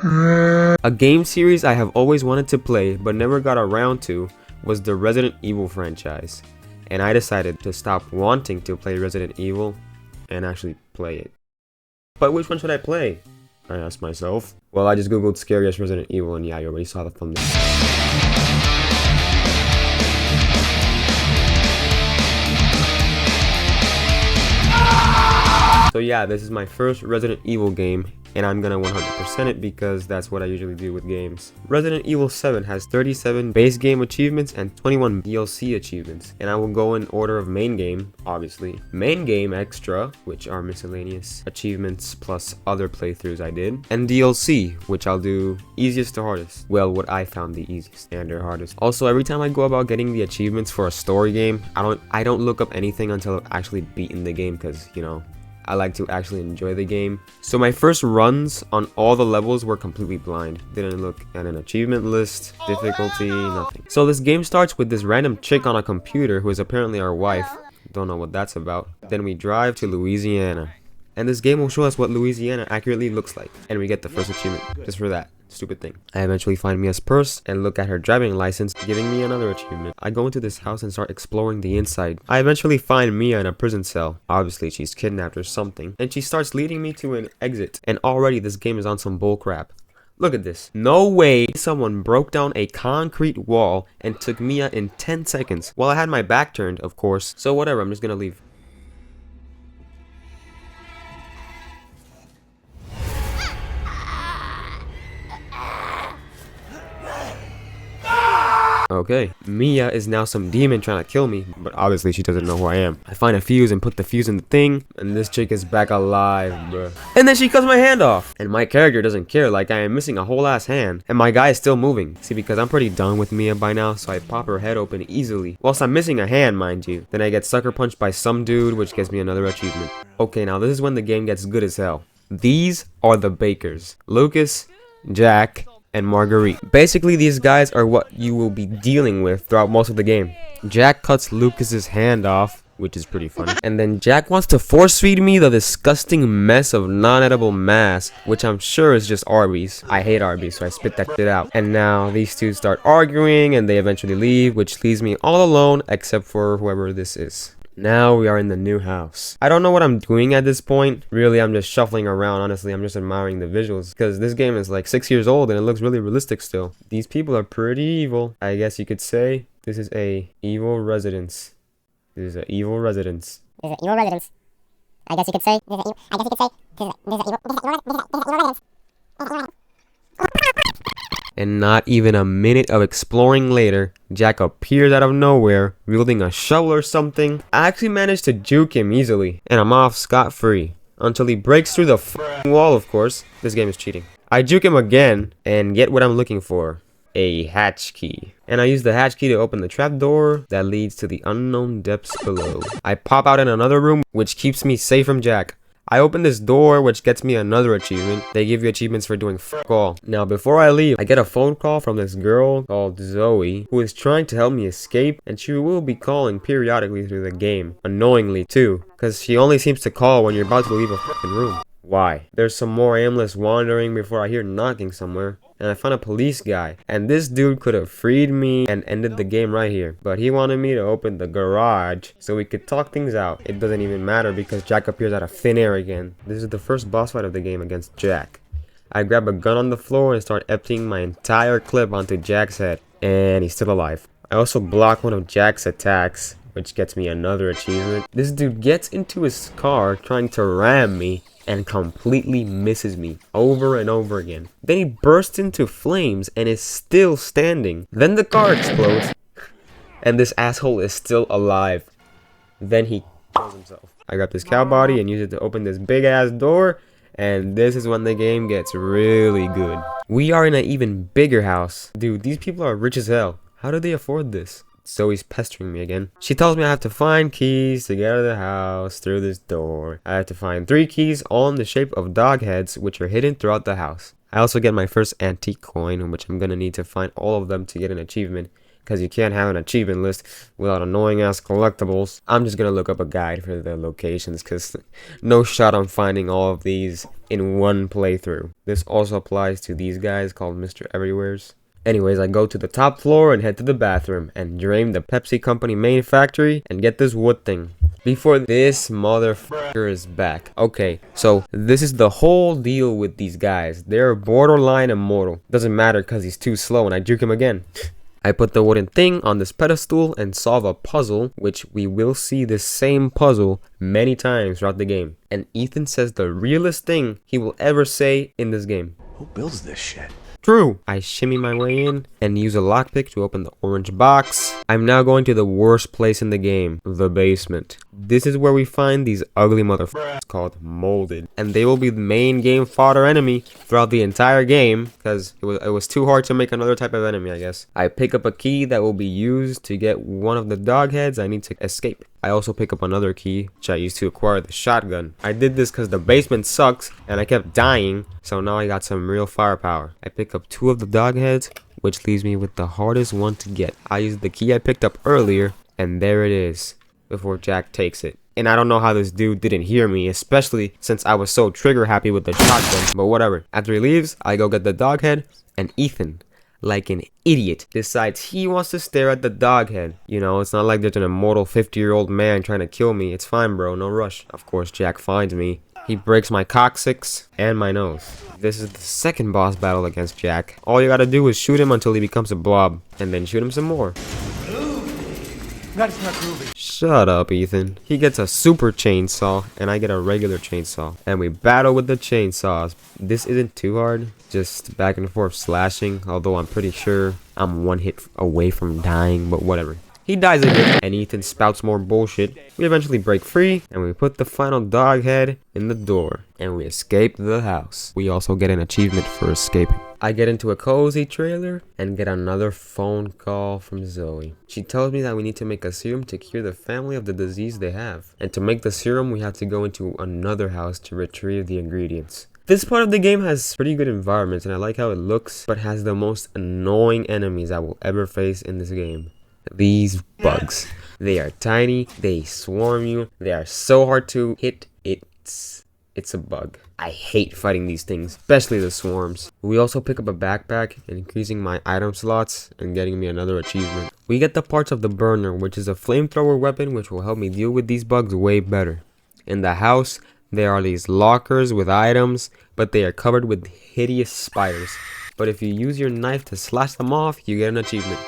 A game series I have always wanted to play but never got around to was the Resident Evil franchise, and I decided to stop wanting to play Resident Evil and actually play it. But which one should I play? I asked myself. Well, I just googled scariest Resident Evil, and yeah, you already saw the thumbnail. So yeah, this is my first Resident Evil game, and I'm gonna 100% it because that's what I usually do with games. Resident Evil 7 has 37 base game achievements and 21 DLC achievements, and I will go in order of main game, obviously. Main game extra, which are miscellaneous achievements plus other playthroughs I did, and DLC, which I'll do easiest to hardest. Well, what I found the easiest and or hardest. Also, every time I go about getting the achievements for a story game, I don't look up anything until I've actually beaten the game, because, you know, I like to actually enjoy the game. So my first runs on all the levels were completely blind. Didn't look at an achievement list, difficulty, nothing. So this game starts with this random chick on a computer who is apparently our wife. Don't know what that's about. Then we drive to Louisiana. And this game will show us what Louisiana accurately looks like. And we get the first achievement just for that stupid thing. I eventually find Mia's purse and look at her driving license, giving me another achievement. I go into this house and start exploring the inside. I eventually find Mia in a prison cell. Obviously she's kidnapped or something. And she starts leading me to an exit. And already this game is on some bullcrap. Look at this. No way someone broke down a concrete wall and took Mia in 10 seconds. Well, I had my back turned, of course. So whatever, I'm just gonna leave. Okay, Mia is now some demon trying to kill me, but obviously she doesn't know who I am. I find a fuse and put the fuse in the thing, and this chick is back alive, bruh. And then she cuts my hand off! And my character doesn't care, like I am missing a whole ass hand. And my guy is still moving. See, because I'm pretty done with Mia by now, so I pop her head open easily. Whilst I'm missing a hand, mind you. Then I get sucker punched by some dude, which gets me another achievement. Okay, now this is when the game gets good as hell. These are the bakers. Lucas, Jack, and Marguerite. Basically, these guys are what you will be dealing with throughout most of the game. Jack cuts Lucas's hand off, which is pretty funny. And then Jack wants to force feed me the disgusting mess of non-edible mass, which I'm sure is just Arby's. I hate Arby's, so I spit that shit out. And now these two start arguing and they eventually leave, which leaves me all alone except for whoever this is. Now we are in the new house. I don't know what I'm doing at this point. Really, I'm just shuffling around. Honestly, I'm just admiring the visuals because this game is like 6 years old and it looks really realistic still. These people are pretty evil, I guess you could say. This is a evil residence. This is an evil residence. This is an evil residence. I guess you could say. This is an evil residence. And not even a minute of exploring later, Jack appears out of nowhere, wielding a shovel or something. I actually managed to juke him easily, and I'm off scot-free. Until he breaks through the f***ing wall, of course. This game is cheating. I juke him again, and get what I'm looking for. A hatch key. And I use the hatch key to open the trapdoor that leads to the unknown depths below. I pop out in another room, which keeps me safe from Jack. I open this door, which gets me another achievement. They give you achievements for doing fuck all. Now, before I leave, I get a phone call from this girl called Zoe, who is trying to help me escape, and she will be calling periodically through the game. Annoyingly, too, because she only seems to call when you're about to leave a fucking room. Why? There's some more aimless wandering before I hear knocking somewhere. And I found a police guy. And this dude could have freed me and ended the game right here. But he wanted me to open the garage so we could talk things out. It doesn't even matter because Jack appears out of thin air again. This is the first boss fight of the game against Jack. I grab a gun on the floor and start emptying my entire clip onto Jack's head. And he's still alive. I also block one of Jack's attacks, which gets me another achievement. This dude gets into his car trying to ram me and completely misses me over and over again. Then he bursts into flames and is still standing. Then the car explodes and this asshole is still alive. Then he kills himself. I grab this cow body and use it to open this big ass door, and this is when the game gets really good. We are in an even bigger house. Dude, these people are rich as hell. How do they afford this? Zoe's pestering me again. She tells me I have to find keys to get out of the house through this door. I have to find 3 keys, all in the shape of dog heads, which are hidden throughout the house. I also get my first antique coin, which I'm gonna need to find all of them to get an achievement, because you can't have an achievement list without annoying ass collectibles. I'm just gonna look up a guide for the locations, because no shot I'm finding all of these in one playthrough. This also applies to these guys called Mr. Everywheres. Anyways, I go to the top floor and head to the bathroom and drain the Pepsi Company main factory and get this wood thing before this motherfucker is back. Okay, so this is the whole deal with these guys. They're borderline immortal. Doesn't matter because he's too slow and I juke him again. I put the wooden thing on this pedestal and solve a puzzle, which we will see this same puzzle many times throughout the game. And Ethan says the realest thing he will ever say in this game. Who builds this shit? True. I shimmy my way in and use a lockpick to open the orange box. I'm now going to the worst place in the game, the basement. This is where we find these ugly motherfuckers called molded, and they will be the main game fodder enemy throughout the entire game because it was too hard to make another type of enemy, I guess. I pick up a key that will be used to get one of the dog heads I need to escape. I also pick up another key, which I used to acquire the shotgun. I did this because the basement sucks and I kept dying, so now I got some real firepower. I pick up 2 of the dog heads, which leaves me with the hardest one to get. I used the key I picked up earlier, and there it is, before Jack takes it. And I don't know how this dude didn't hear me, especially since I was so trigger happy with the shotgun, but whatever. After he leaves, I go get the dog head, and Ethan, like an idiot, decides he wants to stare at the dog head. You know, it's not like there's an immortal 50-year-old man trying to kill me. It's fine, bro, no rush. Of course, Jack finds me. He breaks my coccyx and my nose. This is the second boss battle against Jack. All you gotta do is shoot him until he becomes a blob, and then shoot him some more. That is not groovy. Shut up, Ethan. He gets a super chainsaw, and I get a regular chainsaw. And we battle with the chainsaws. This isn't too hard, just back and forth slashing, although I'm pretty sure I'm 1 hit away from dying, but whatever. He dies again, and Ethan spouts more bullshit. We eventually break free, and we put the final dog head in the door, and we escape the house. We also get an achievement for escaping. I get into a cozy trailer and get another phone call from Zoe. She tells me that we need to make a serum to cure the family of the disease they have. And to make the serum, we have to go into another house to retrieve the ingredients. This part of the game has pretty good environments, and I like how it looks, but has the most annoying enemies I will ever face in this game. These bugs. They are tiny, they swarm you, they are so hard to hit. It's a bug. I hate fighting these things, especially the swarms. We also pick up a backpack, increasing my item slots and getting me another achievement. We get the parts of the burner, which is a flamethrower weapon which will help me deal with these bugs way better. In the house, there are these lockers with items, but they are covered with hideous spiders. But if you use your knife to slash them off, you get an achievement.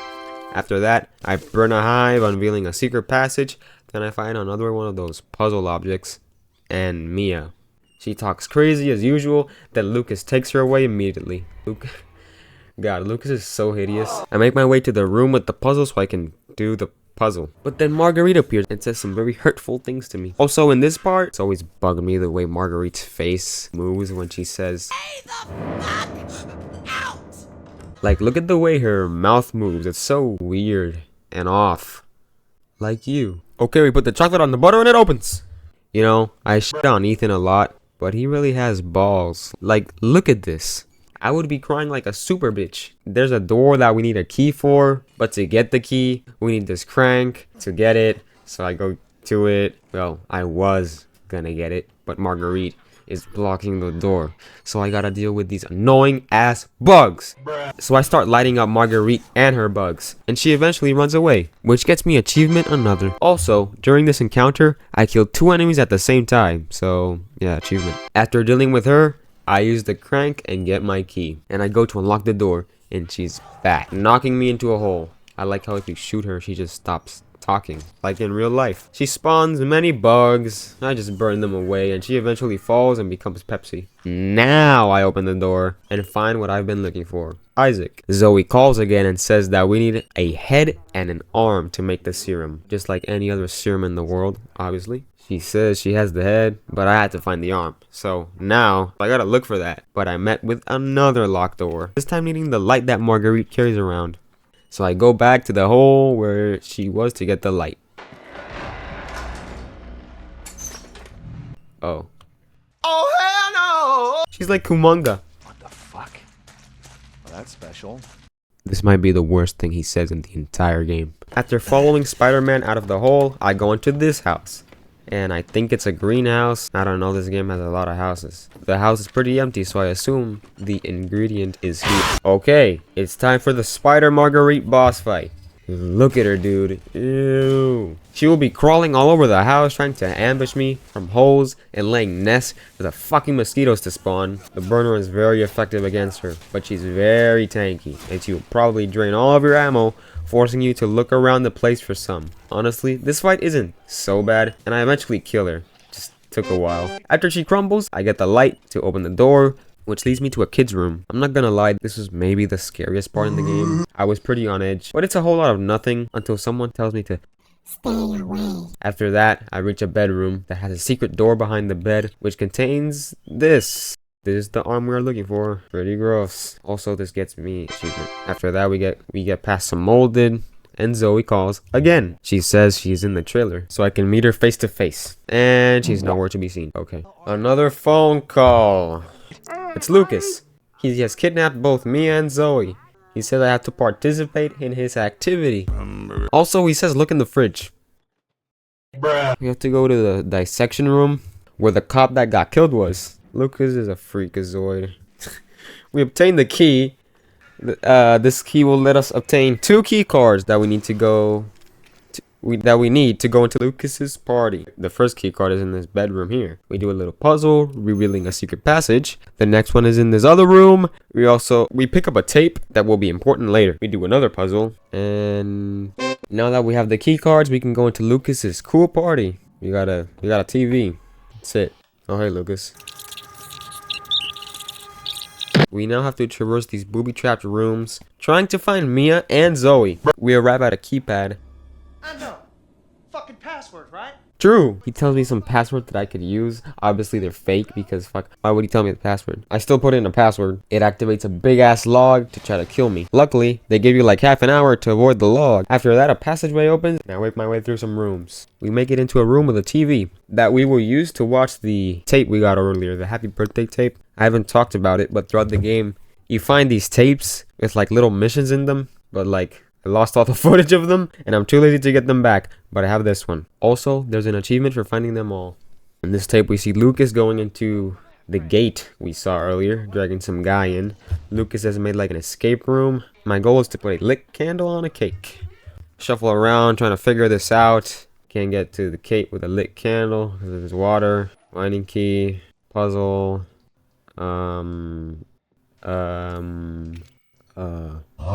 After that, I burn a hive, unveiling a secret passage. Then I find another one of those puzzle objects, and Mia. She talks crazy as usual, then Lucas takes her away immediately. God, Lucas is so hideous. I make my way to the room with the puzzle so I can do the puzzle. But then Marguerite appears and says some very hurtful things to me. Also in this part, it's always bugged me the way Marguerite's face moves when she says, "Stay the fuck out!" Like, look at the way her mouth moves. It's so weird and off. Like you. Okay, we put the chocolate on the butter and it opens. You know, I shit on Ethan a lot, but he really has balls. Like, look at this. I would be crying like a super bitch. There's a door that we need a key for, but to get the key, we need this crank to get it. So I go to it. Well, I was gonna get it, but Marguerite is blocking the door. So I gotta deal with these annoying ass bugs. So I start lighting up Marguerite and her bugs, and she eventually runs away, which gets me achievement another. Also, during this encounter, I killed 2 enemies at the same time, so yeah, achievement. After dealing with her, I use the crank and get my key, and I go to unlock the door, and she's back, knocking me into a hole. I like how if you shoot her, she just stops talking, like in real life. She spawns many bugs. I just burn them away, and she eventually falls and becomes Pepsi. Now I open the door and find what I've been looking for, Isaac. Zoe calls again and says that we need a head and an arm to make the serum, just like any other serum in the world, obviously. She says she has the head, but I had to find the arm. So now I gotta look for that. But I met with another locked door, this time needing the light that Marguerite carries around. So I go back to the hole where she was to get the light. Oh. Oh, hell no! She's like Kumonga. What the fuck? Well, that's special. This might be the worst thing he says in the entire game. After following Spider-Man out of the hole, I go into this house. And I think it's a greenhouse. I don't know, this game has a lot of houses. The house is pretty empty, so I assume the ingredient is here. Okay, it's time for the Spider Marguerite boss fight. Look at her, dude. Ew. She will be crawling all over the house trying to ambush me from holes and laying nests for the fucking mosquitoes to spawn. The burner is very effective against her, but she's very tanky, and she will probably drain all of your ammo, forcing you to look around the place for some. Honestly, this fight isn't so bad, and I eventually kill her. Just took a while. After she crumbles, I get the light to open the door, which leads me to a kid's room. I'm not gonna lie, this was maybe the scariest part in the game. I was pretty on edge, but it's a whole lot of nothing until someone tells me to Stay away. After that, I reach a bedroom that has a secret door behind the bed, which contains this. This is the arm we're looking for. Pretty gross. Also, this gets me achievement. After that, we get past some molded, and Zoe calls again. She says she's in the trailer, so I can meet her face to face, and she's nowhere to be seen. Okay, another phone call. It's Lucas. He has kidnapped both me and Zoe. He said I have to participate in his activity. Also, he says look in the fridge. We have to go to the dissection room where the cop that got killed was. Lucas is a freakazoid. We obtained the key. This key will let us obtain 2 key cards that we need to go into Lucas's party. The first key card is in this bedroom here. We do a little puzzle revealing a secret passage. The next one is in this other room. We pick up a tape that will be important later. We do another puzzle, and now that we have the key cards, we can go into Lucas's cool party. We got a TV. That's it. Oh hey Lucas. We now have to traverse these booby-trapped rooms, trying to find Mia and Zoe. We arrive at a keypad. I know. Fucking password, right? True. He tells me some password that I could use. Obviously they're fake because fuck, why would he tell me the password? I still put in a password. It activates a big ass log to try to kill me. Luckily, they give you like half an hour to avoid the log. After that, a passageway opens and I work my way through some rooms. We make it into a room with a TV that we will use to watch the tape we got earlier, the happy birthday tape. I haven't talked about it, but throughout the game, you find these tapes with like little missions in them, but like I lost all the footage of them, and I'm too lazy to get them back, but I have this one. Also, there's an achievement for finding them all. In this tape, we see Lucas going into the gate we saw earlier, dragging some guy in. Lucas has made like an escape room. My goal is to put a lit candle on a cake. Shuffle around, trying to figure this out. Can't get to the cake with a lit candle, because there's water. Winding key, puzzle,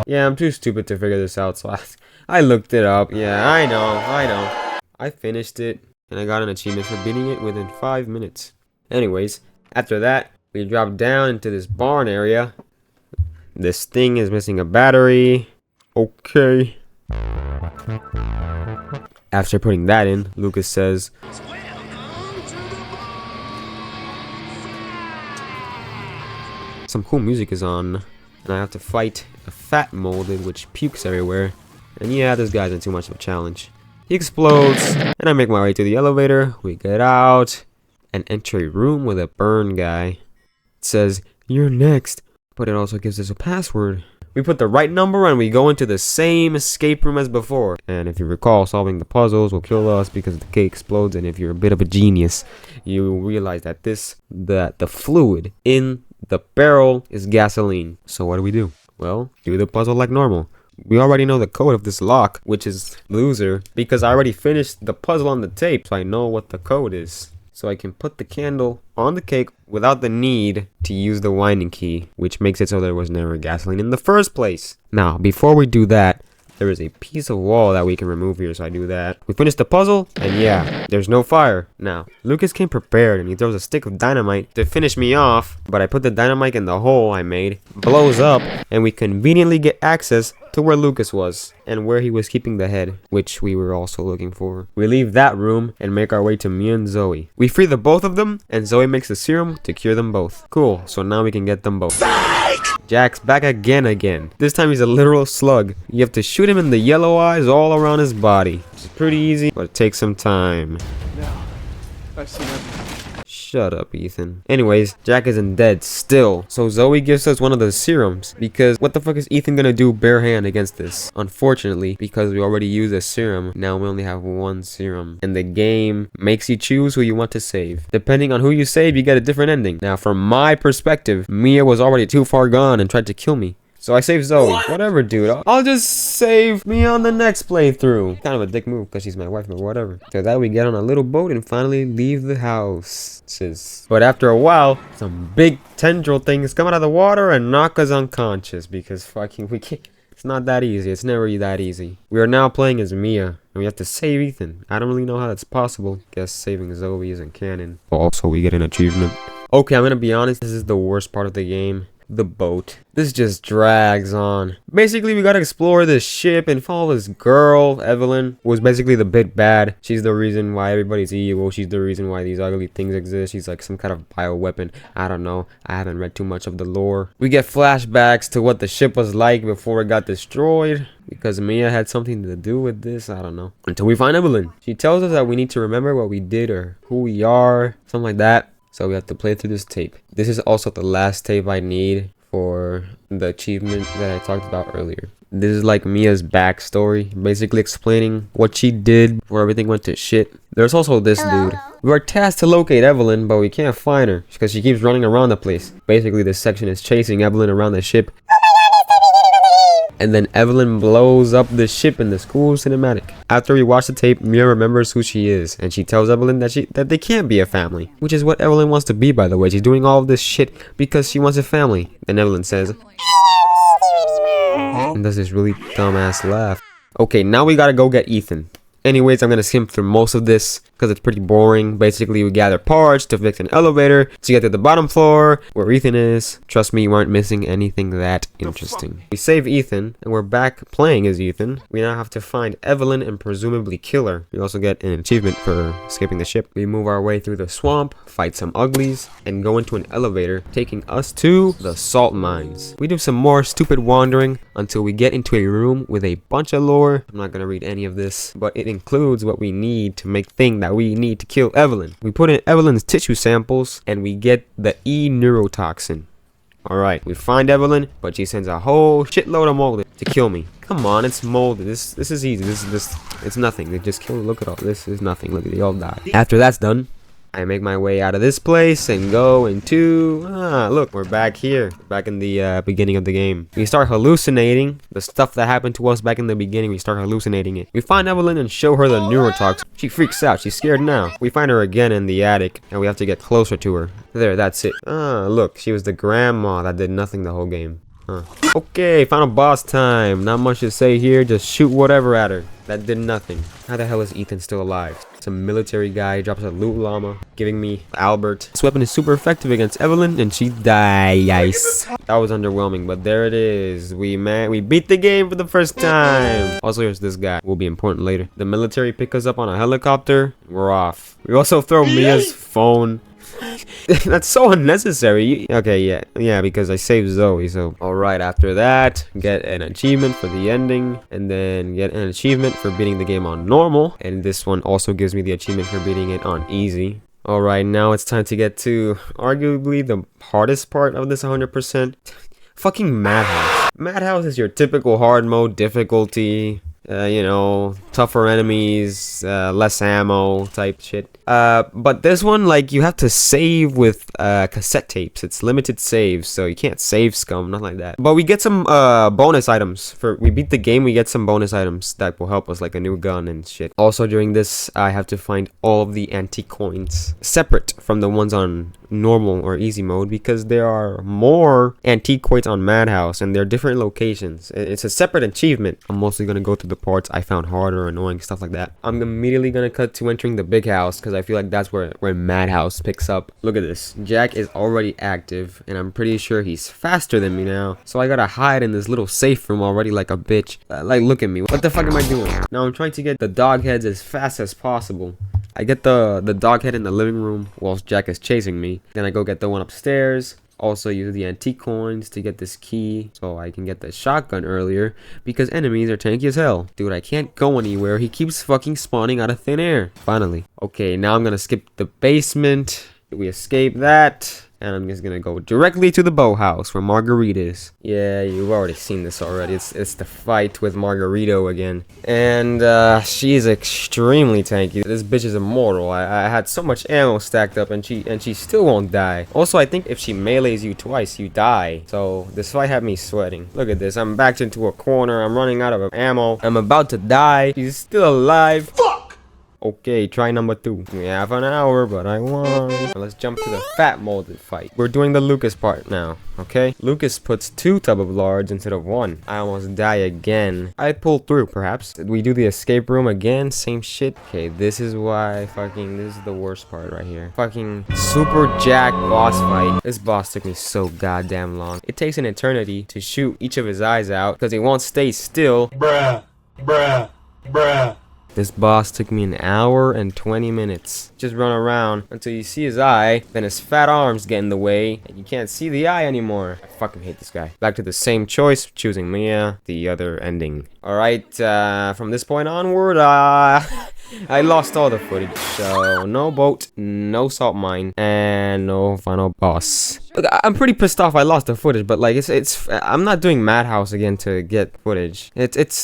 yeah, I'm too stupid to figure this out, so I looked it up. Yeah, I know. I finished it, and I got an achievement for beating it within 5 minutes. Anyways, after that, we drop down into this barn area. This thing is missing a battery. Okay. After putting that in, Lucas says, some cool music is on, and I have to fight a fat molded which pukes everywhere. And yeah, this guy isn't too much of a challenge. He explodes, and I make my way to the elevator. We get out and enter a room with a burn guy. It says, "You're next," but it also gives us a password. We put the right number and we go into the same escape room as before. And if you recall, solving the puzzles will kill us because the cake explodes. And if you're a bit of a genius, you realize that the fluid in the barrel is gasoline. So what do? Well, do the puzzle like normal. We already know the code of this lock, which is loser, because I already finished the puzzle on the tape, so I know what the code is. So I can put the candle on the cake without the need to use the winding key, which makes it so there was never gasoline in the first place. Now, before we do that, there is a piece of wall that we can remove here, so I do that. We finish the puzzle, and yeah, there's no fire. Now, Lucas came prepared, and he throws a stick of dynamite to finish me off, but I put the dynamite in the hole I made, blows up, and we conveniently get access to where Lucas was, and where he was keeping the head, which we were also looking for. We leave that room, and make our way to me and Zoe. We free the both of them, and Zoe makes the serum to cure them both. Cool, so now we can get them both. Jack's back again. This time he's a literal slug. You have to shoot him in the yellow eyes all around his body. It's pretty easy, but it takes some time. Now, I've seen everything. Shut up, Ethan. Anyways, Jack isn't dead still. So Zoe gives us one of the serums. Because what the fuck is Ethan gonna do bare hand against this? Unfortunately, because we already used a serum, now we only have one serum. And the game makes you choose who you want to save. Depending on who you save, you get a different ending. Now, from my perspective, Mia was already too far gone and tried to kill me. So I saved Zoe. Whatever, dude. I'll just save me on the next playthrough. Kind of a dick move because she's my wife, but whatever. So that we get on a little boat and finally leave the house. But after a while, some big tendril things come out of the water and knock us unconscious because fucking we can't. It's not that easy. It's never that easy. We are now playing as Mia, and we have to save Ethan. I don't really know how that's possible. Guess saving Zoe isn't canon. Also, we get an achievement. Okay, I'm gonna be honest. This is the worst part of the game. The boat. This just drags on. Basically, we gotta explore this ship and follow this girl, Evelyn, who was basically the big bad. She's the reason why everybody's evil. She's the reason why these ugly things exist. She's like some kind of bioweapon. I don't know. I haven't read too much of the lore. We get flashbacks to what the ship was like before it got destroyed. Because Mia had something to do with this, I don't know. Until we find Evelyn. She tells us that we need to remember what we did or who we are, something like that. So we have to play through this tape. This is also the last tape I need for the achievement that I talked about earlier. This is like Mia's backstory, basically explaining what she did before everything went to shit. There's also this dude. We are tasked to locate Evelyn, but we can't find her because she keeps running around the place. Basically, this section is chasing Evelyn around the ship. And then Evelyn blows up the ship in the school cinematic. After we watch the tape, Mia remembers who she is, and she tells Evelyn that they can't be a family, which is what Evelyn wants to be, by the way. She's doing all of this shit because she wants a family. And Evelyn says, and does this really dumbass laugh. Okay, now we gotta go get Ethan. Anyways, I'm gonna skim through most of this because it's pretty boring. Basically, we gather parts to fix an elevator to get to the bottom floor where Ethan is. Trust me, you aren't missing anything that interesting. We save Ethan and we're back playing as Ethan. We now have to find Evelyn and presumably kill her. We also get an achievement for escaping the ship. We move our way through the swamp, fight some uglies, and go into an elevator taking us to the salt mines. We do some more stupid wandering until we get into a room with a bunch of lore. I'm not gonna read any of this, but it includes what we need to make thing that we need to kill Evelyn. We put in Evelyn's tissue samples and we get the E neurotoxin. Alright, we find Evelyn, but she sends a whole shitload of molded to kill me. Come on, it's molded. This is easy. It's nothing. They just kill. Look at all this is nothing. Look, they all die. After that's done, I make my way out of this place and go into... look, we're back here. Back in the beginning of the game. We start hallucinating the stuff that happened to us back in the beginning. We start hallucinating it. We find Evelyn and show her the neurotoxin. She freaks out. She's scared now. We find her again in the attic and we have to get closer to her. There, that's it. Look, she was the grandma that did nothing the whole game. Okay, final boss time. Not much to say here. Just shoot whatever at her. That did nothing. How the hell is Ethan still alive? Some military guy drops a loot llama, giving me Albert. This weapon is super effective against Evelyn, and she dies. That was underwhelming, but there it is. We beat the game for the first time. Also, here's this guy. Will be important later. The military pick us up on a helicopter. We're off. We also throw Mia's phone. That's so unnecessary. Okay, yeah, because I saved Zoe. So alright, after that, get an achievement for the ending, and then get an achievement for beating the game on normal, and this one also gives me the achievement for beating it on easy. Alright, now it's time to get to arguably the hardest part of this 100%. Fucking Madhouse. Madhouse is your typical hard mode difficulty. You know, tougher enemies, less ammo type shit. But this one, like, you have to save with cassette tapes. It's limited saves, so you can't save scum, nothing like that. But we get some bonus items. We beat the game, we get some bonus items that will help us, like a new gun and shit. Also, during this, I have to find all of the antique coins separate from the ones on normal or easy mode, because there are more antique coins on Madhouse and they're different locations. It's a separate achievement. I'm mostly gonna go through the parts I found hard or annoying, stuff like that. I'm immediately gonna cut to entering the big house because I feel like that's where Madhouse picks up. Look at this. Jack is already active and I'm pretty sure he's faster than me now, so I gotta hide in this little safe room already like a bitch. Like, look at me. What the fuck am I doing? Now I'm trying to get the dog heads as fast as possible. I get the dog head in the living room whilst Jack is chasing me. Then I go get the one upstairs. Also use the antique coins to get this key so I can get the shotgun earlier because enemies are tanky as hell. Dude, I can't go anywhere. He keeps fucking spawning out of thin air. Finally. Okay, now I'm gonna skip the basement. We escape that. And I'm just gonna go directly to the boathouse where Margarita is. Yeah, you've already seen this already. It's the fight with Margarito again. And she is extremely tanky. This bitch is immortal. I had so much ammo stacked up and she still won't die. Also, I think if she melees you twice, you die. So this fight had me sweating. Look at this. I'm backed into a corner. I'm running out of ammo. I'm about to die. She's still alive. Fuck! Okay, try number 2. We have an hour, but I won. Now let's jump to the fat molded fight. We're doing the Lucas part now, okay? Lucas puts 2 tub of lards instead of 1. I almost die again. I pulled through, perhaps. Did we do the escape room again? Same shit. Okay, this is why this is the worst part right here. Fucking Super Jack boss fight. This boss took me so goddamn long. It takes an eternity to shoot each of his eyes out because he won't stay still. Bruh. This boss took me an hour and 20 minutes. Just run around until you see his eye, then his fat arms get in the way, and you can't see the eye anymore. I fucking hate this guy. Back to the same choice, choosing Mia, the other ending. Alright, from this point onward, I lost all the footage. So, no boat, no salt mine, and no final boss. Look, I'm pretty pissed off I lost the footage, but like, I'm not doing Madhouse again to get footage.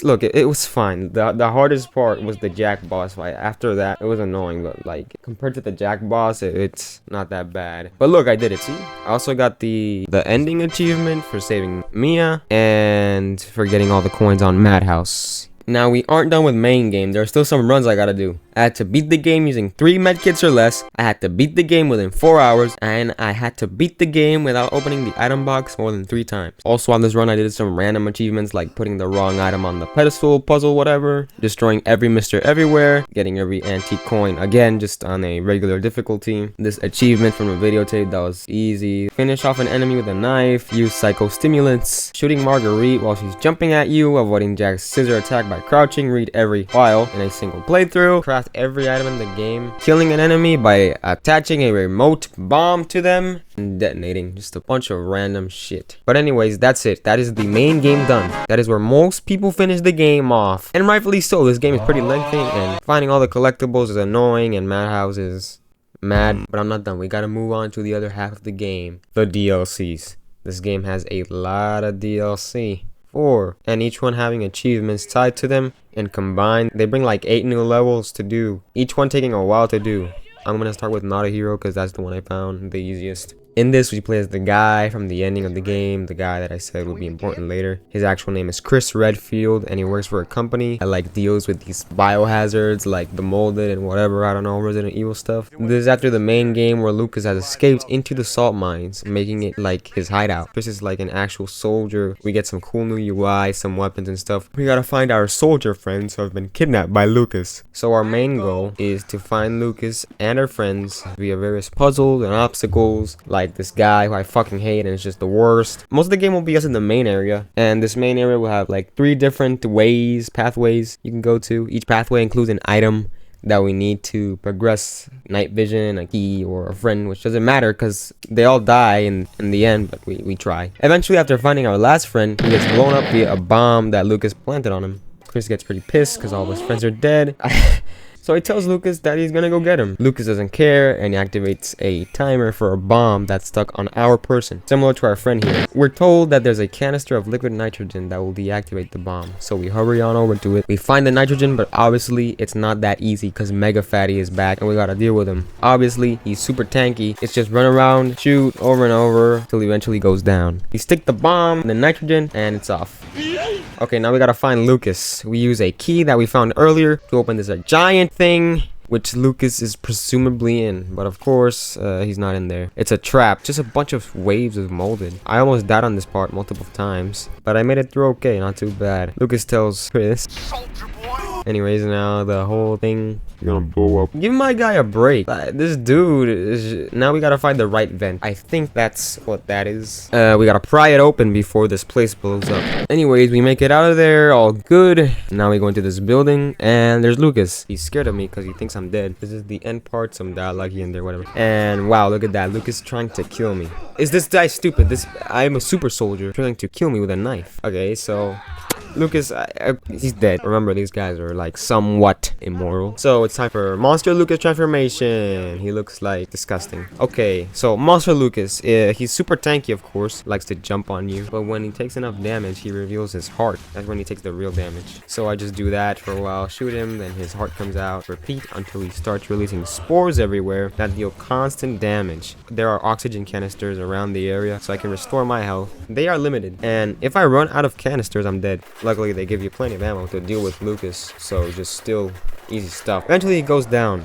Look, it was fine. The hardest part was the Jack boss fight. After that, it was annoying, but like, compared to the Jack boss, it's not that bad. But look, I did it, see? I also got the ending achievement for saving Mia, and for getting all the coins on Madhouse. Now, we aren't done with main game. There are still some runs I gotta do. I had to beat the game using 3 medkits or less. I had to beat the game within 4 hours. And I had to beat the game without opening the item box more than 3 times. Also on this run, I did some random achievements like putting the wrong item on the pedestal, puzzle, whatever. Destroying every Mr. Everywhere. Getting every antique coin, again, just on a regular difficulty. This achievement from a videotape that was easy. Finish off an enemy with a knife. Use psychostimulants. Shooting Marguerite while she's jumping at you. Avoiding Jack's scissor attack by crouching. Read every file in a single playthrough. Craft every item in the game. Killing an enemy by attaching a remote bomb to them and detonating. Just a bunch of random shit. But anyways, that's it. That is the main game done. That is where most people finish the game off. And rightfully so. This game is pretty lengthy and finding all the collectibles is annoying and Madhouse is mad. But I'm not done. We gotta move on to the other half of the game. The DLCs. This game has a lot of DLC. 4, and each one having achievements tied to them, and combined they bring like 8 new levels to do, each one taking a while to do. I'm gonna start with Not a Hero because that's the one I found the easiest. In this, we play as the guy from the ending of the game, the guy that I said would be important later. His actual name is Chris Redfield, and he works for a company that like deals with these biohazards like the molded and whatever, I don't know, Resident Evil stuff. This is after the main game where Lucas has escaped into the salt mines, making it like his hideout. Chris is like an actual soldier. We get some cool new UI, some weapons and stuff. We gotta find our soldier friends who have been kidnapped by Lucas. So our main goal is to find Lucas and our friends via various puzzles and obstacles, like this guy who I fucking hate and it's just the worst. Most of the game will be us in the main area, and this main area will have like 3 different pathways you can go to. Each pathway includes an item that we need to progress, night vision, a key, or a friend, which doesn't matter because they all die in the end, but we try. Eventually, after finding our last friend, he gets blown up via a bomb that Lucas planted on him. Chris gets pretty pissed because all of his friends are dead. So he tells Lucas that he's gonna go get him. Lucas doesn't care and he activates a timer for a bomb that's stuck on our person, similar to our friend here. We're told that there's a canister of liquid nitrogen that will deactivate the bomb, so we hurry on over to it. We find the nitrogen, but obviously it's not that easy because Mega Fatty is back and we gotta deal with him. Obviously he's super tanky. It's just run around, shoot over and over till he eventually goes down. We stick the bomb in the nitrogen and it's off. Okay, now we gotta find Lucas. We use a key that we found earlier to open this giant thing, which Lucas is presumably in, but of course he's not in there. It's a trap, just a bunch of waves of molded. I almost died on this part multiple times, but I made it through okay, not too bad. Lucas tells Chris, anyways, now the whole thing gonna blow up. Give my guy a break. This dude is, now we gotta find the right vent. I think that's what that is. We gotta pry it open before this place blows up. Anyways, we make it out of there, all good. Now we go into this building and there's Lucas. He's scared of me because he thinks I'm dead. This is the end part, some dialogue in there, whatever. And wow, look at that. Lucas trying to kill me. Is this guy stupid? I'm a super soldier trying to kill me with a knife. Okay, so Lucas, he's dead. Remember, these guys are like somewhat immortal. So it's time for Monster Lucas transformation. He looks like disgusting. Okay, so Monster Lucas, he's super tanky, of course, likes to jump on you, but when he takes enough damage, he reveals his heart. That's when he takes the real damage. So I just do that for a while, shoot him, then his heart comes out, repeat until he starts releasing spores everywhere that deal constant damage. There are oxygen canisters around the area, so I can restore my health. They are limited, and if I run out of canisters, I'm dead. Luckily, they give you plenty of ammo to deal with Lucas, so just still easy stuff. Eventually, he goes down.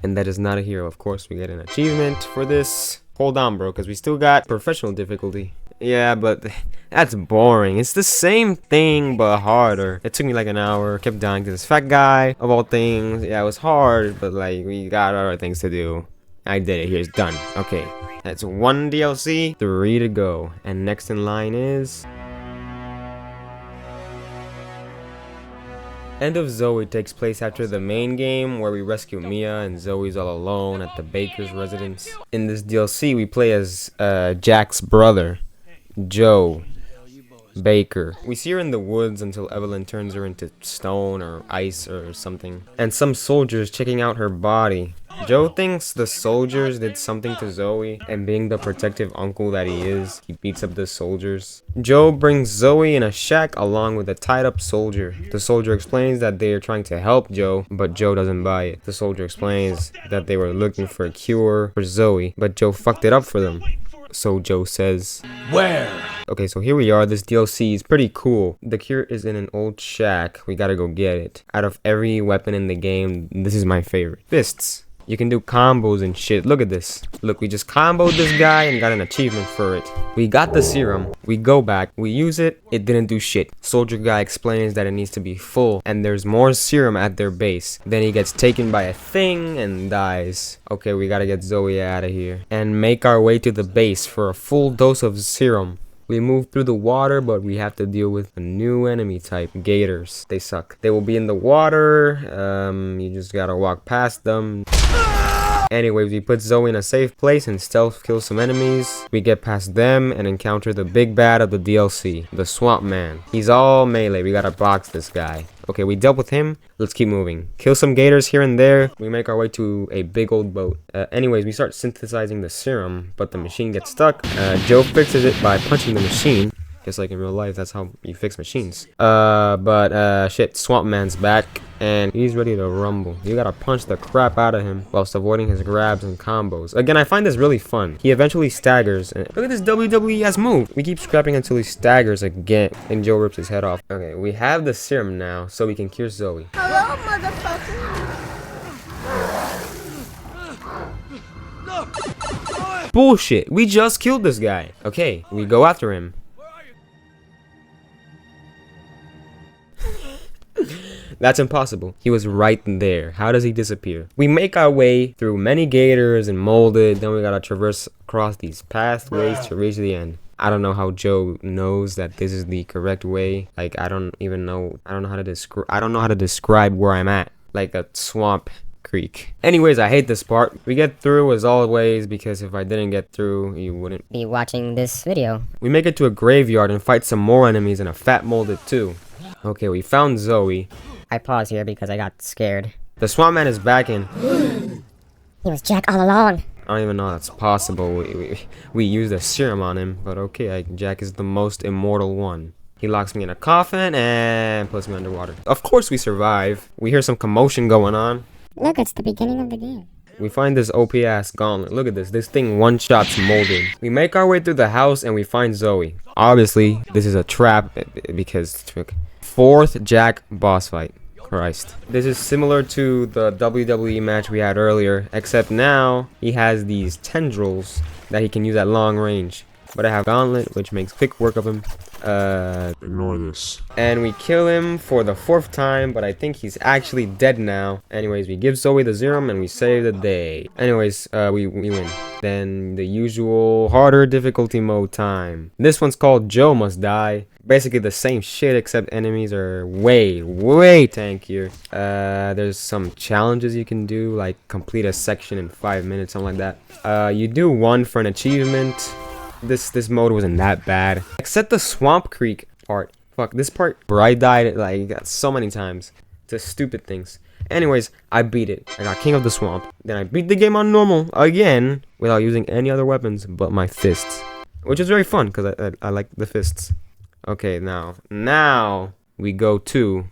And that is not a hero. Of course, we get an achievement for this. Hold on, bro, because we still got professional difficulty. Yeah, but that's boring. It's the same thing, but harder. It took me like an hour. Kept dying to this fat guy, of all things. Yeah, it was hard, but like, we got other things to do. I did it. Here's done. Okay, that's 1 DLC, 3 to go. And next in line is... End of Zoe takes place after the main game, where we rescue Mia and Zoe's all alone at the baker's residence. In this DLC, we play as Jack's brother, Joe Baker. We see her in the woods until Evelyn turns her into stone or ice or something, and some soldiers checking out her body. Joe thinks the soldiers did something to Zoe, and being the protective uncle that he is, he beats up the soldiers. Joe brings Zoe in a shack along with a tied up soldier. The soldier explains that they are trying to help Joe, but Joe doesn't buy it. The soldier explains that they were looking for a cure for Zoe, but Joe fucked it up for them. So Joe says, "Where?" Okay, so here we are. This DLC is pretty cool. The cure is in an old shack. We gotta go get it. Out of every weapon in the game, this is my favorite. Fists. You can do combos and shit. Look at this. Look, we just comboed this guy and got an achievement for it. We got the serum. We go back. We use it. It didn't do shit. Soldier guy explains that it needs to be full, and there's more serum at their base. Then he gets taken by a thing and dies. Okay, we gotta get Zoe out of here and make our way to the base for a full dose of serum. We move through the water, but we have to deal with a new enemy type, gators. They suck. They will be in the water. You just gotta walk past them. Anyways, we put Zoe in a safe place and stealth kill some enemies. We get past them and encounter the big bad of the DLC, the Swamp Man. He's all melee. We gotta box this guy. Okay, we dealt with him. Let's keep moving. Kill some gators here and there. We make our way to a big old boat. Anyways, we start synthesizing the serum, but the machine gets stuck. Joe fixes it by punching the machine. Just like in real life, that's how you fix machines. Shit, Swamp Man's back, and he's ready to rumble. You gotta punch the crap out of him whilst avoiding his grabs and combos. Again, I find this really fun. He eventually staggers, and look at this WWE-ass move. We keep scrapping until he staggers again, and Joe rips his head off. Okay, we have the serum now, so we can cure Zoe. Hello, motherfucker. Bullshit, we just killed this guy. Okay, we go after him. That's impossible. He was right there. How does he disappear? We make our way through many gators and molded. Then we gotta traverse across these pathways to reach the end. I don't know how Joe knows that this is the correct way. Like, I don't know how to describe where I'm at. Like a swamp creek. Anyways, I hate this part. We get through as always, because if I didn't get through, you wouldn't Be watching this video. We make it to a graveyard and fight some more enemies and a fat molded too. Okay, we found Zoe. I pause here because I got scared. The Swamp Man is back in. He was Jack all along. I don't even know that's possible. We used a serum on him, but okay, Jack is the most immortal one. He locks me in a coffin and puts me underwater. Of course we survive. We hear some commotion going on. Look, it's the beginning of the game. We find this OP-ass gauntlet. Look at this. This thing one-shots molded. We make our way through the house and we find Zoe. Obviously, this is a trap because... Fourth Jack boss fight. Christ. This is similar to the WWE match we had earlier, except now he has these tendrils that he can use at long range. But I have Gauntlet, which makes quick work of him. Ignore this. And we kill him for the 4th time, but I think he's actually dead now. Anyways, we give Zoe the serum and we save the day. Anyways, we win. Then the usual harder difficulty mode time. This one's called Joe Must Die. Basically the same shit, except enemies are way tankier. There's some challenges you can do, like complete a section in 5 minutes, something like that. You do one for an achievement. This mode wasn't that bad, except the Swamp Creek. part. Fuck, this part where I died like so many times to stupid things. Anyways, I beat it. I got King of the Swamp. Then I beat the game on normal again without using any other weapons but my fists. Which is very fun because I like the fists. Okay, now we go to...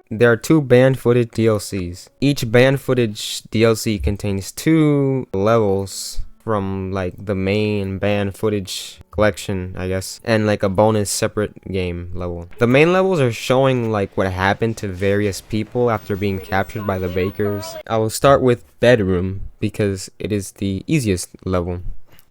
There are 2 banned footage DLCs. Each banned footage DLC contains 2 levels from like the main banned footage collection, I guess, and like a bonus separate game level. The main levels are showing like what happened to various people after being captured by the bakers. I will start with bedroom because it is the easiest level.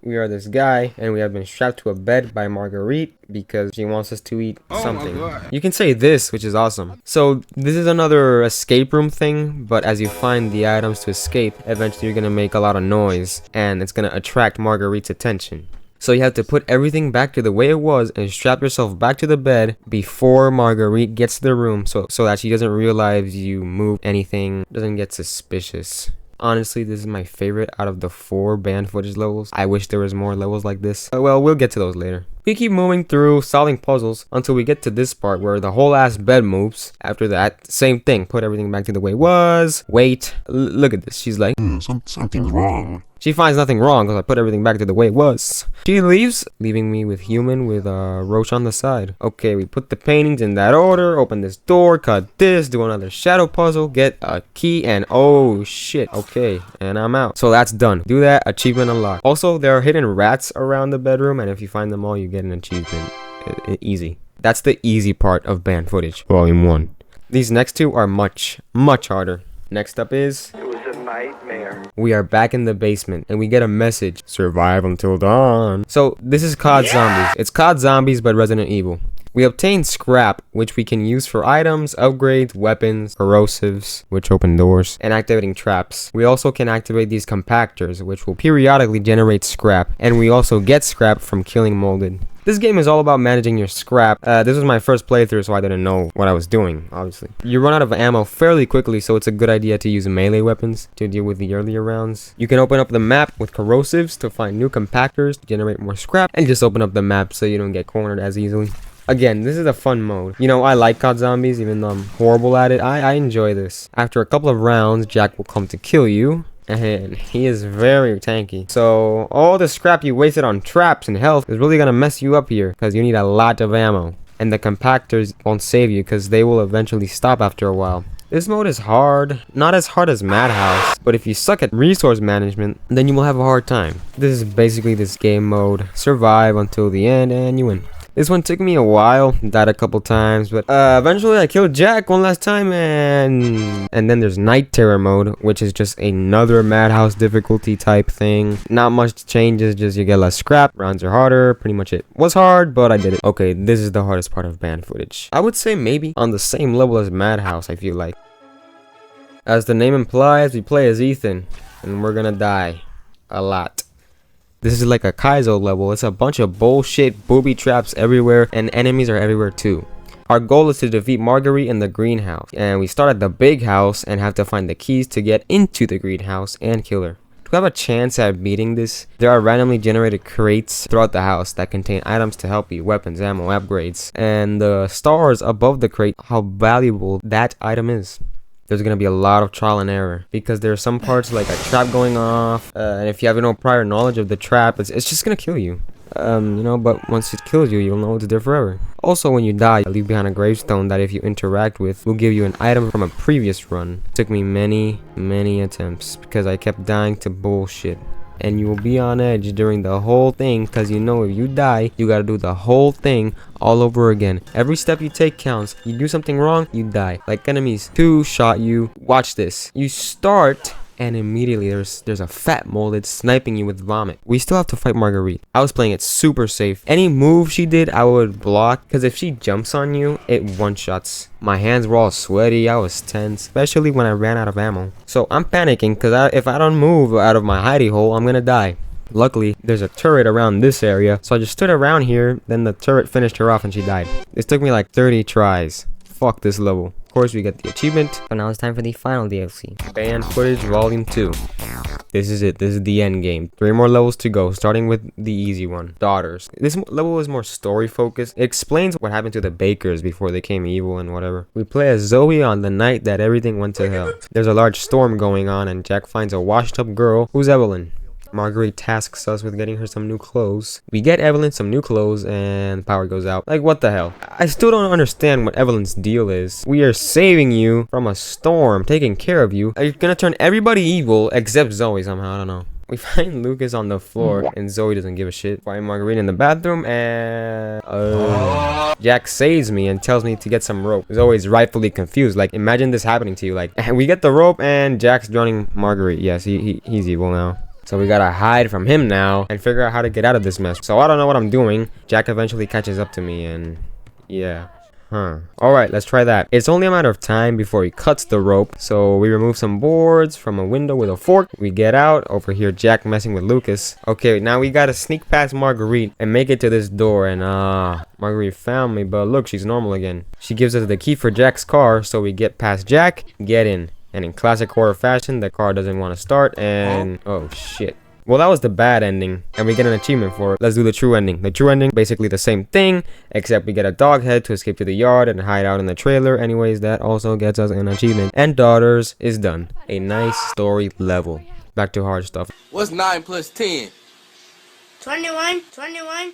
We are this guy, and we have been strapped to a bed by Marguerite because she wants us to eat something. You can say this, which is awesome. So this is another escape room thing, but as you find the items to escape, eventually you're gonna make a lot of noise, and it's gonna attract Marguerite's attention. So you have to put everything back to the way it was and strap yourself back to the bed before Marguerite gets to the room so that she doesn't realize you move anything, doesn't get suspicious. Honestly, this is my favorite out of the 4 banned footage levels. I wish there was more levels like this. Well, we'll get to those later. We keep moving through, solving puzzles until we get to this part where the whole ass bed moves. After that, same thing. Put everything back to the way it was. Wait. Look at this. She's like, Something's wrong. She finds nothing wrong because I put everything back to the way it was. She leaves, leaving me with human with a roach on the side. Okay, we put the paintings in that order, open this door, cut this, do another shadow puzzle, get a key, and oh shit. Okay, and I'm out. So that's done. Do that, achievement unlocked. Also, there are hidden rats around the bedroom, and if you find them all, you get an achievement. Easy. That's the easy part of banned footage. Volume 1. These next 2 are much harder. Next up is... Nightmare. We are back in the basement and we get a message. Survive until dawn. So this is COD Zombies. It's COD Zombies but Resident Evil. We obtain scrap, which we can use for items, upgrades, weapons, corrosives, which open doors, and activating traps. We also can activate these compactors, which will periodically generate scrap, and we also get scrap from killing molded. This game is all about managing your scrap. This was my first playthrough, so I didn't know what I was doing, obviously. You run out of ammo fairly quickly, so it's a good idea to use melee weapons to deal with the earlier rounds. You can open up the map with corrosives to find new compactors to generate more scrap, and just open up the map so you don't get cornered as easily. Again, this is a fun mode. You know, I like COD Zombies, even though I'm horrible at it. I enjoy this. After a couple of rounds, Jack will come to kill you. And he is very tanky. So all the scrap you wasted on traps and health is really gonna mess you up here because you need a lot of ammo. And the compactors won't save you because they will eventually stop after a while. This mode is hard, not as hard as Madhouse, but if you suck at resource management, then you will have a hard time. This is basically this game mode. Survive until the end and you win. This one took me a while, died a couple times, but eventually I killed Jack one last time, and then there's Night Terror mode, which is just another Madhouse difficulty type thing. Not much changes, just you get less scrap, rounds are harder, pretty much it. Was hard, but I did it. Okay, this is the hardest part of banned footage. I would say maybe on the same level as Madhouse, I feel like. As the name implies, we play as Ethan, and we're gonna die a lot. This is like a Kaizo level. It's a bunch of bullshit booby traps everywhere, and enemies are everywhere too. Our goal is to defeat Marguerite in the greenhouse, and we start at the big house and have to find the keys to get into the greenhouse and kill her. To have a chance at beating this, there are randomly generated crates throughout the house that contain items to help you, weapons, ammo, upgrades, and the stars above the crate, how valuable that item is. There's gonna be a lot of trial and error because there are some parts like a trap going off, and if you have no prior knowledge of the trap, it's just gonna kill you. You know, but once it kills you, you'll know it's there forever. Also, when you die, you leave behind a gravestone that if you interact with, will give you an item from a previous run. It took me many attempts because I kept dying to bullshit. And you will be on edge during the whole thing because you know if you die, you gotta do the whole thing all over again. Every step you take counts. You do something wrong, you die. Like enemies 2 shot you. Watch this. You start and immediately there's a fat molded sniping you with vomit. We still have to fight Marguerite. I was playing it super safe. Any move she did, I would block because if she jumps on you, it one-shots. My hands were all sweaty, I was tense, especially when I ran out of ammo. So I'm panicking because if I don't move out of my hidey hole, I'm gonna die. Luckily, there's a turret around this area, so I just stood around here, then the turret finished her off and she died. This took me like 30 tries. Fuck this level. course, we get the achievement. So now it's time for the final DLC. Band footage volume 2. This is it. This is the end game. 3 more levels to go, starting with the easy one. Daughters. This level is more story focused. It explains what happened to the Bakers before they came evil and whatever. We play as Zoe on the night that everything went to hell. There's a large storm going on and Jack finds a washed up girl who's Evelyn. Marguerite tasks us with getting her some new clothes. We get Evelyn some new clothes and power goes out. Like, what the hell? I still don't understand what Evelyn's deal is. We are saving you from a storm, taking care of you. Are you gonna turn everybody evil except Zoe somehow? I don't know. We find Lucas on the floor and Zoe doesn't give a shit. Find Marguerite in the bathroom and Jack saves me and tells me to get some rope. Zoe's rightfully confused. Like, imagine this happening to you. Like, we get the rope and Jack's drowning Marguerite. Yes, he's evil now. So we gotta hide from him now and figure out how to get out of this mess. So I don't know what I'm doing. Jack eventually catches up to me and yeah. Alright, let's try that. It's only a matter of time before he cuts the rope. So we remove some boards from a window with a fork. We get out. Over here, Jack messing with Lucas. Okay, now we gotta sneak past Marguerite and make it to this door. And Marguerite found me, but look, she's normal again. She gives us the key for Jack's car. So we get past Jack, get in. And in classic horror fashion, the car doesn't want to start and oh shit. Well, that was the bad ending and we get an achievement for it. Let's do the true ending. The true ending, basically the same thing, except we get a dog head to escape to the yard and hide out in the trailer. Anyways, that also gets us an achievement. And Daughters is done. A nice story level. Back to hard stuff. What's 9 plus 10? 21.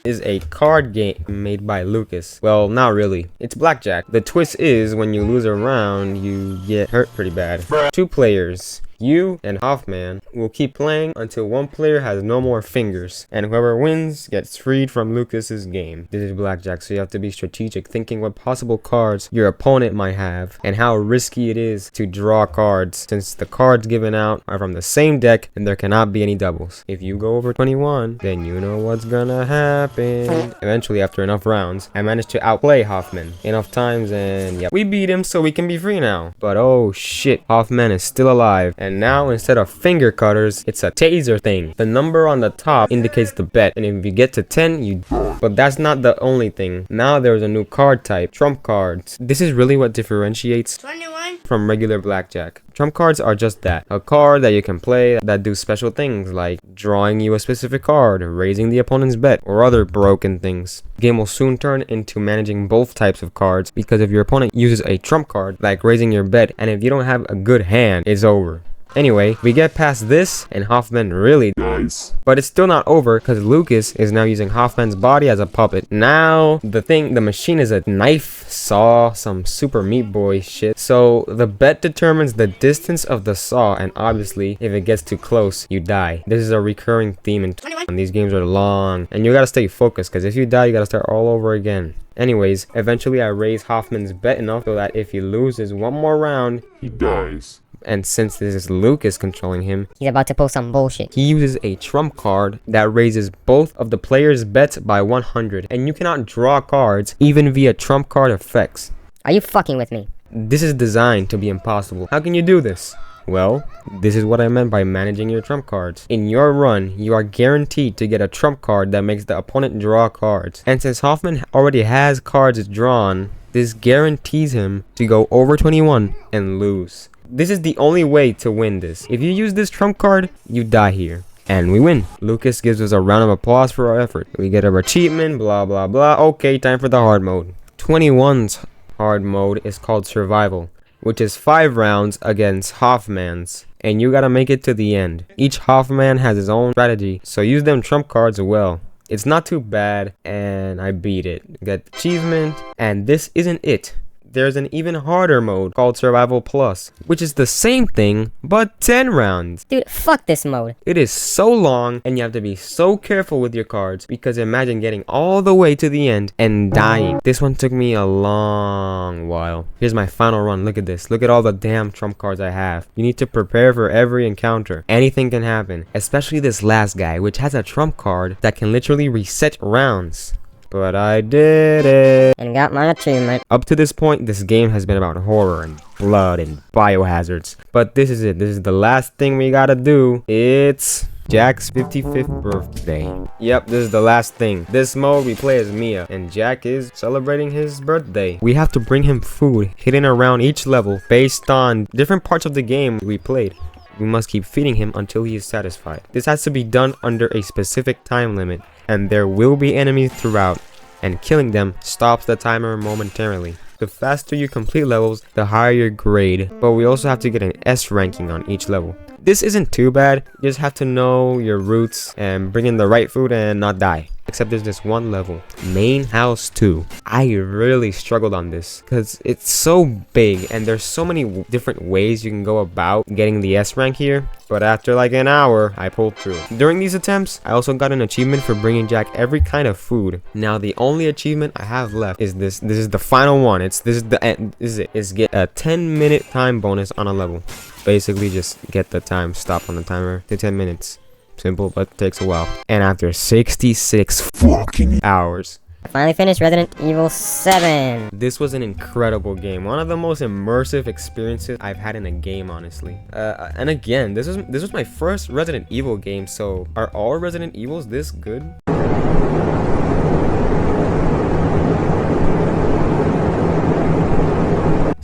Is a card game made by Lucas. Well, not really. It's blackjack. The twist is when you lose a round, you get hurt pretty bad. 2 players. You and Hoffman will keep playing until one player has no more fingers, and whoever wins gets freed from Lucas's game. This is blackjack, so you have to be strategic, thinking what possible cards your opponent might have, and how risky it is to draw cards, since the cards given out are from the same deck, and there cannot be any doubles. If you go over 21, then you know what's gonna happen. Eventually, after enough rounds, I managed to outplay Hoffman enough times, and yeah, we beat him, so we can be free now. But oh shit, Hoffman is still alive, and now instead of finger cutters, it's a taser thing. The number on the top indicates the bet, and if you get to 10, you... But that's not the only thing. Now there's a new card type, trump cards. This is really what differentiates 21 from regular blackjack. Trump cards are just that, a card that you can play that do special things like drawing you a specific card, raising the opponent's bet, or other broken things. The game will soon turn into managing both types of cards, because if your opponent uses a trump card, like raising your bet, and if you don't have a good hand, it's over. Anyway, we get past this and Hoffman really dies. But it's still not over because Lucas is now using Hoffman's body as a puppet. Now, the machine is a knife, saw, some super Meat Boy shit. So the bet determines the distance of the saw, and obviously, if it gets too close, you die. This is a recurring theme in these games are long, and you gotta stay focused because if you die, you gotta start all over again. Anyways, eventually I raise Hoffman's bet enough so that if he loses one more round, he dies. And since this is Lucas controlling him, He's about to pull some bullshit. he uses a trump card that raises both of the players' bets by 100. And you cannot draw cards even via trump card effects. Are you fucking with me? This is designed to be impossible. How can you do this? Well, this is what I meant by managing your trump cards. In your run, you are guaranteed to get a trump card that makes the opponent draw cards. And since Hoffman already has cards drawn, this guarantees him to go over 21 and lose. This is the only way to win this. If you use this trump card, you die here. And we win. Lucas gives us a round of applause for our effort. We get our achievement, blah blah blah. Okay, time for the hard mode. 21's hard mode is called Survival, which is 5 rounds against Hoffman's. And you gotta make it to the end. Each Hoffman has his own strategy, so use them trump cards well. It's not too bad, and I beat it. Get the achievement, and this isn't it. There's an even harder mode called Survival Plus, which is the same thing, but 10 rounds. Dude, fuck this mode. It is so long, and you have to be so careful with your cards, because imagine getting all the way to the end and dying. This one took me a long while. Here's my final run. Look at this. Look at all the damn trump cards I have. You need to prepare for every encounter. Anything can happen, especially this last guy, which has a trump card that can literally reset rounds. But I did it. And got my achievement. Up to this point, this game has been about horror and blood and biohazards. But this is it. This is the last thing we gotta do. It's Jack's 55th birthday. Yep, this is the last thing. This mode we play as Mia, and Jack is celebrating his birthday. We have to bring him food hidden around each level based on different parts of the game we played. We must keep feeding him until he is satisfied. This has to be done under a specific time limit, and there will be enemies throughout, and killing them stops the timer momentarily. The faster you complete levels, the higher your grade, but we also have to get an S ranking on each level. This isn't too bad, you just have to know your routes and bring in the right food and not die. Except there's this one level, Main House 2. I really struggled on this because it's so big and there's so many different ways you can go about getting the S rank here. But after like an hour, I pulled through. During these attempts, I also got an achievement for bringing Jack every kind of food. Now the only achievement I have left is this. This is the final one. This is the end. This is it. Is get a 10-minute time bonus on a level. Basically, just get the time stop on the timer to 10 minutes. Simple, but takes a while. And after 66 fucking hours, I finally finished Resident Evil 7. this was an incredible game. One of the most immersive experiences I've had in a game, honestly. And again, this was my first Resident Evil game, so are all Resident Evils this good?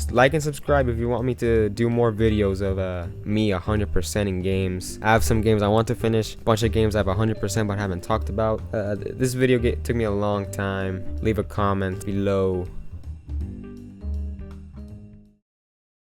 Like and subscribe if you want me to do more videos of me 100% in games. I have some games I want to finish, a bunch of games I've 100% but haven't talked about. This video took me a long time. Leave a comment below